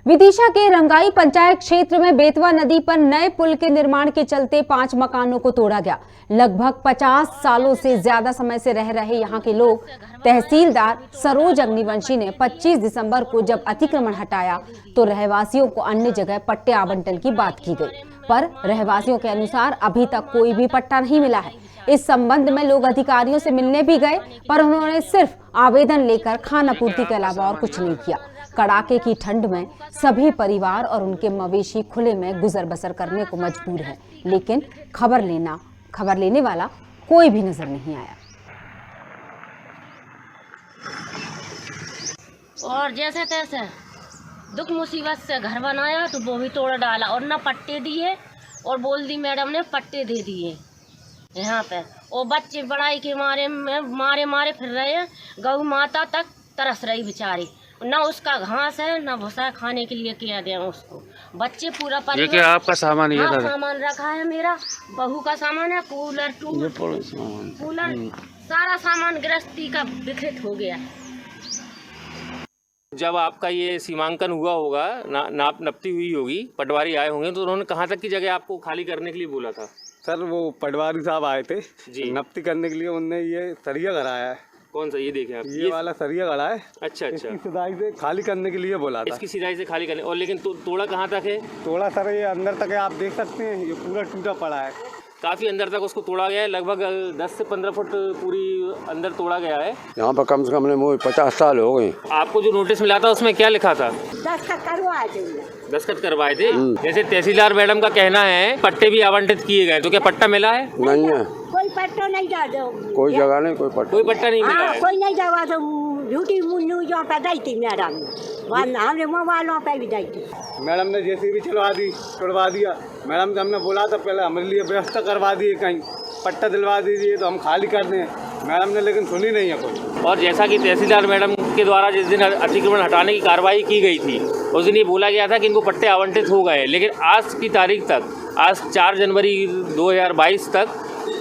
विदिशा के रंगाई पंचायत क्षेत्र में बेतवा नदी पर नए पुल के निर्माण के चलते 5 मकानों को तोड़ा गया। लगभग 50 सालों से ज्यादा समय से रह रहे यहाँ के लोग तहसीलदार सरोज अग्निवंशी ने 25 दिसंबर को जब अतिक्रमण हटाया तो रहवासियों को अन्य जगह पट्टे आवंटन की बात की गई, पर रहवासियों के अनुसार अभी तक कोई भी पट्टा नहीं मिला है। इस संबंध में लोग अधिकारियों से मिलने भी गए, पर उन्होंने सिर्फ आवेदन लेकर खानापूर्ति के अलावा और कुछ नहीं किया। कड़ाके की ठंड में सभी परिवार और उनके मवेशी खुले में गुजर बसर करने को मजबूर है, लेकिन खबर लेने वाला कोई भी नजर नहीं आया। और जैसे तैसे दुख मुसीबत से घर बनाया तो वो भी तोड़ डाला और ना पट्टे दिए, और बोल दी मैडम ने पट्टे दे दिए यहाँ पे। और बच्चे पढ़ाई के मारे फिर रहे हैं, गौ माता तक तरस रही बेचारी, ना उसका घास है ना भूसा खाने के लिए किया गया उसको। बच्चे पूरा परिवार। ये क्या आपका सामान है? हाँ, सामान रखा है, मेरा बहू का सामान है, कूलर सारा सामान गृहस्थी का विकृत हो गया। जब आपका ये सीमांकन हुआ होगा, नाप नपती हुई होगी, पटवारी आए होंगे, तो उन्होंने कहाँ तक की जगह आपको खाली करने के लिए बोला था? सर वो पटवारी साहब आए थे जी, नपती करने के लिए। उनने ये सरिया गड़ाया है। कौन सा? ये देखें आप, ये वाला सरिया गड़ा है। अच्छा। इसकी सिदाई से खाली करने के लिए बोला था। इसकी सिदाई से खाली करने, और लेकिन तोड़ा कहाँ तक है? थोड़ा सर ये अंदर तक है, आप देख सकते हैं, ये पूरा टूटा पड़ा है। काफी अंदर तक उसको तोड़ा गया है, लगभग 10 से 15 फुट पूरी अंदर तोड़ा गया है। यहाँ पर कम से कम 50 साल हो गए। आपको जो नोटिस मिला था उसमें क्या लिखा था? दस्तखत करवाए थे। जैसे तहसीलदार मैडम का कहना है पट्टे भी आवंटित किए गए, तो क्या पट्टा मिला है? नहीं है, कोई पट्टा नहीं जा दो, कोई जगह नहीं, कोई पट्टा नहीं मिला है। कोई नहीं दवा तो झूठी न्यूज़ों पे दी थी मैडम, हमने मोबाइलों पे भी दी थी। मैडम ने जैसे भी चलवा दी, तोड़वा दिया। मैडम से हमने बोला था पहले हमारे लिए व्यवस्था करवा दिए, कहीं पट्टा दिलवा दीजिए तो हम खाली कर दें। मैडम ने लेकिन सुनी नहीं है कोई। और जैसा कि तहसीलदार मैडम के द्वारा जिस दिन अतिक्रमण हटाने की कार्रवाई की गई थी, उस दिन ये बोला गया था कि इनको पट्टे आवंटित हो गए, लेकिन आज की तारीख तक, आज 4 जनवरी 2022 तक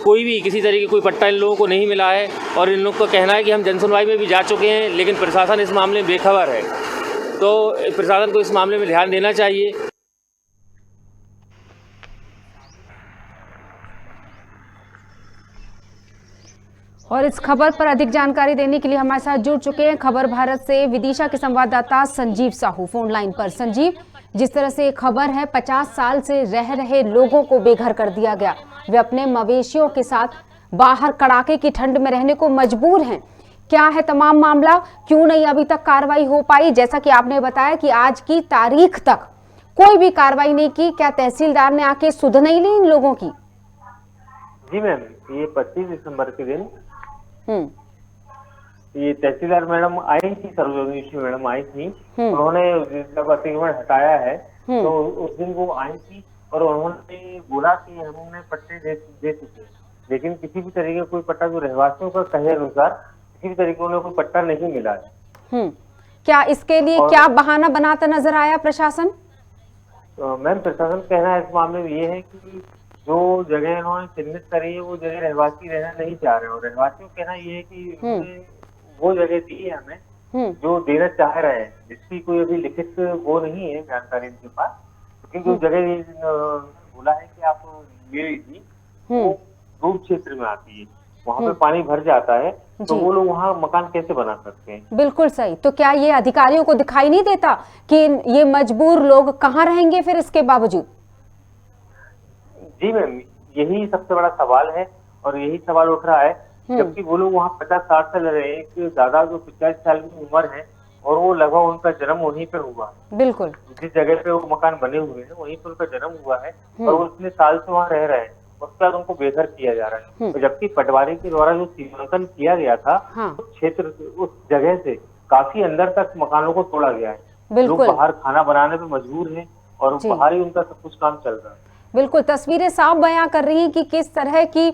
कोई भी किसी तरीके कोई पट्टा इन लोगों को नहीं मिला है। और इन लोगों का कहना है कि हम जनसुनवाई में भी जा चुके हैं, लेकिन प्रशासन इस मामले में बेखबर है, तो प्रशासन को इस मामले में ध्यान देना चाहिए। और इस खबर पर अधिक जानकारी देने के लिए हमारे साथ जुड़ चुके हैं खबर भारत से विदिशा के संवाददाता संजीव साहू फोन लाइन पर। संजीव, जिस तरह से खबर है 50 साल से रह रहे लोगों को बेघर कर दिया गया, वे अपने मवेशियों के साथ बाहर कड़ाके की ठंड में रहने को मजबूर हैं। क्या है तमाम मामला, क्यों नहीं अभी तक कार्रवाई हो पाई? जैसा कि आपने बताया कि आज की तारीख तक कोई भी कार्रवाई नहीं की, क्या तहसीलदार ने आके सुध नहीं ली इन लोगों की? जी मैम, ये 25 दिसंबर के दिन ये तहसीलदार मैडम आई थी, सरोज मैडम आई थी। उन्होंने जब अतिक्रमण हटाया है तो उस दिन वो आई थी और उन्होंने बोला कि हमने पट्टे दे चुके, लेकिन किसी भी तरीके कोई पट्टा, जो रहवासियों का कहे अनुसार, किसी भी तरीके उन्हें कोई पट्टा नहीं मिला है। क्या इसके लिए क्या बहाना बनाता नजर आया प्रशासन? मैम, प्रशासन कहना है इस मामले में ये है कि जो जगह इन्होंने चिन्हित करी है वो जगह रहवासी रहना नहीं चाह रहे, और रहवासियों कहना ये है कि वो जगह दी है हमें जो देना चाह रहे हैं, जिसकी कोई अभी लिखित वो नहीं है जानकारी इनके पास, लेकिन जो जगह बोला है कि आप ले लीजिए, वो डूब क्षेत्र में आती है, वहाँ पे पानी भर जाता है, तो वो लोग वहाँ मकान कैसे बना सकते हैं? बिल्कुल सही। तो क्या ये अधिकारियों को दिखाई नहीं देता कि ये मजबूर लोग कहाँ रहेंगे फिर इसके बावजूद? जी मैम, यही सबसे बड़ा सवाल है और यही सवाल उठ रहा है, जबकि वो लोग वहाँ 50-60 साल रहे। एक दादा जो 50 साल की उम्र है और वो लगभग उनका जन्म वहीं पे हुआ, बिल्कुल जिस जगह पे वो मकान बने हुए हैं वहीं पे उनका जन्म हुआ है, और वो इतने साल से वहाँ रह रहे हैं, उसके बाद उनको बेघर किया जा रहा है। तो जबकि पटवारी के द्वारा जो सीमांकन किया गया था, उस क्षेत्र, उस जगह से काफी अंदर तक मकानों को तोड़ा गया है। लोग बाहर खाना बनाने पे मजबूर हैं और बाहर ही उनका सब कुछ काम चल रहा है। बिल्कुल, तस्वीरें साफ बयां कर रही हैं कि किस तरह की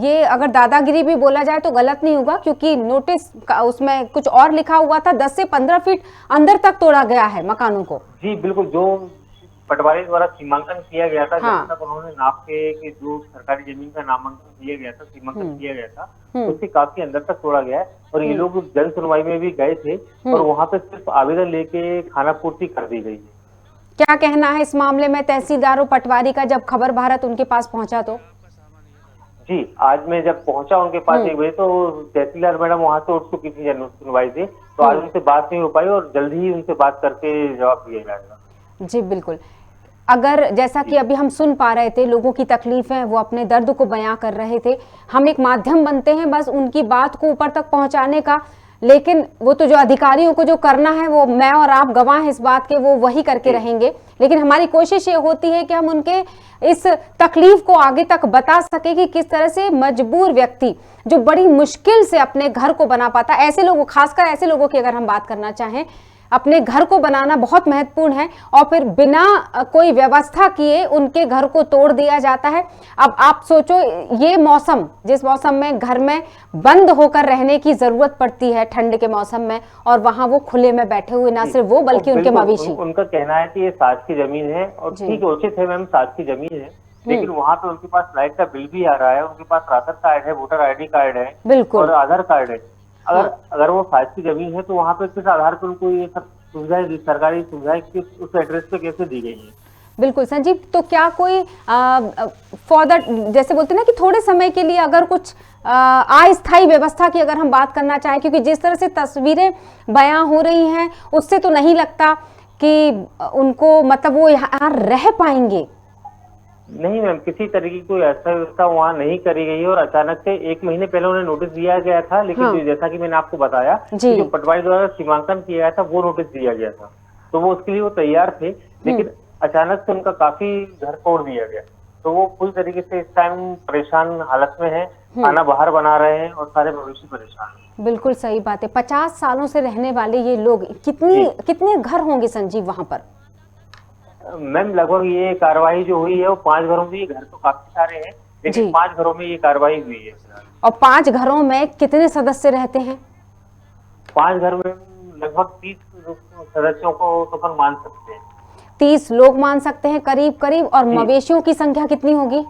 ये अगर दादागिरी भी बोला जाए तो गलत नहीं होगा, क्योंकि नोटिस उसमें कुछ और लिखा हुआ था, 10 से 15 फीट अंदर तक तोड़ा गया है मकानों को। जी बिल्कुल, जो पटवारी द्वारा सीमांकन किया गया था, हाँ। जब तक उन्होंने नाप के कि जो सरकारी जमीन का नामांकन किया गया था, सीमांकन किया गया था, उसके काफी अंदर तक तोड़ा गया है। और ये लोग जन सुनवाई में भी गए थे और वहाँ पे सिर्फ आवेदन लेके खाना पूर्ति कर दी गई है। क्या कहना है इस मामले में तहसीलदार और पटवारी का, जब खबर भारत उनके पास पहुंचा तो? जी, आज मैं जब पहुंचा उनके पास 1 बजे तो तहसीलदार मैडम वहाँ से उठ चुकी थी जन सुनवाई से, तो आज उनसे बात नहीं हो पाई और जल्द ही उनसे बात करके जवाब दिया जाएगा। जी बिल्कुल। अगर जैसा कि अभी हम सुन पा रहे थे, लोगों की तकलीफें, वो अपने दर्द को बयां कर रहे थे, हम एक माध्यम बनते हैं बस उनकी बात को ऊपर तक पहुंचाने का, लेकिन वो तो जो अधिकारियों को जो करना है वो मैं और आप गवाह हैं इस बात के, वो वही करके रहेंगे। लेकिन हमारी कोशिश ये होती है कि हम उनके इस तकलीफ को आगे तक बता सके कि किस तरह से मजबूर व्यक्ति जो बड़ी मुश्किल से अपने घर को बना पाता, ऐसे लोगों, खासकर ऐसे लोगों की अगर हम बात करना चाहें, अपने घर को बनाना बहुत महत्वपूर्ण है और फिर बिना कोई व्यवस्था किए उनके घर को तोड़ दिया जाता है। अब आप सोचो, ये मौसम, जिस मौसम में घर में बंद होकर रहने की जरूरत पड़ती है ठंड के मौसम में, और वहां वो खुले में बैठे हुए, ना सिर्फ वो बल्कि उनके मवेशी। उनका कहना है कि ये साज की जमीन है और ठीक है, उचित है मैम, साज की जमीन है, लेकिन वहाँ पे उनके पास लाइट का बिल भी आ रहा है, उनके पास राशन कार्ड है, वोटर ID कार्ड है, बिल्कुल, और आधार कार्ड है। अगर वो साज की जमीन है तो वहाँ पे किस आधार पर उनको ये सब सुविधाएं, सरकारी सुविधाएं उस एड्रेस पे कैसे दी गई है? बिल्कुल संजीव, तो क्या कोई फॉर द, जैसे बोलते हैं ना कि थोड़े समय के लिए अगर कुछ अस्थायी व्यवस्था की अगर हम बात करना चाहें, क्योंकि जिस तरह से तस्वीरें बयां हो रही हैं उससे तो नहीं लगता कि उनको, मतलब वो यहाँ रह पाएंगे। नहीं मैम, किसी तरीके की कोई ऐसा व्यवस्था वहाँ नहीं करी गई है और अचानक से 1 महीने पहले उन्हें नोटिस दिया गया था, लेकिन हाँ। जैसा कि मैंने आपको बताया कि जो पटवारी द्वारा सीमांकन किया गया था वो नोटिस दिया गया था, तो वो उसके लिए वो तैयार थे, लेकिन अचानक से उनका काफी घर तोड़ दिया गया, तो वो पूरी तरीके से इस टाइम परेशान हालत में है, खाना बाहर बना रहे हैं और सारे मवेशी परेशान हैं। बिल्कुल सही बात है। 50 सालों से रहने वाले ये लोग, कितने घर होंगे संजीव वहां पर? मैम लगभग ये कार्रवाई जो हुई है वो 5 घरों में, ये घर तो काफी सारे हैं, लेकिन 5 घरों में ये कार्रवाई हुई है। और 5 घरों में कितने सदस्य रहते हैं? 5 घर में लगभग 30 सदस्यों को तो अपन मान सकते हैं। 30 लोग मान सकते हैं करीब करीब। और मवेशियों की संख्या कितनी होगी?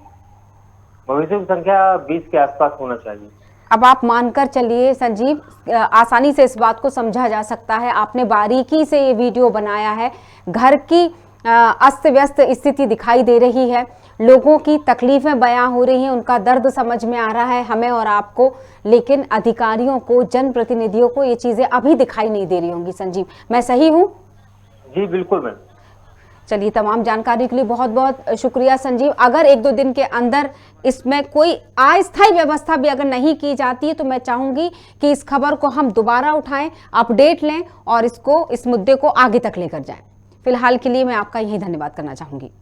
मवेशियों की संख्या 20 के आसपास होना चाहिए। अब आप मानकर चलिए संजीव, आसानी से इस बात को समझा जा सकता है, आपने बारीकी से ये वीडियो बनाया है, घर की अस्त व्यस्त स्थिति दिखाई दे रही है, लोगों की तकलीफें बयां हो रही हैं, उनका दर्द समझ में आ रहा है हमें और आपको, लेकिन अधिकारियों को, जनप्रतिनिधियों को ये चीजें अभी दिखाई नहीं दे रही होंगी। संजीव, मैं सही हूँ? जी बिल्कुल मैम। चलिए, तमाम जानकारी के लिए बहुत बहुत शुक्रिया संजीव। अगर 1-2 दिन के अंदर इसमें कोई अस्थायी व्यवस्था भी अगर नहीं की जाती है तो मैं चाहूंगी कि इस खबर को हम दोबारा उठाएं, अपडेट लें और इस मुद्दे को आगे तक लेकर जाएं। फिलहाल के लिए मैं आपका यही धन्यवाद करना चाहूंगी।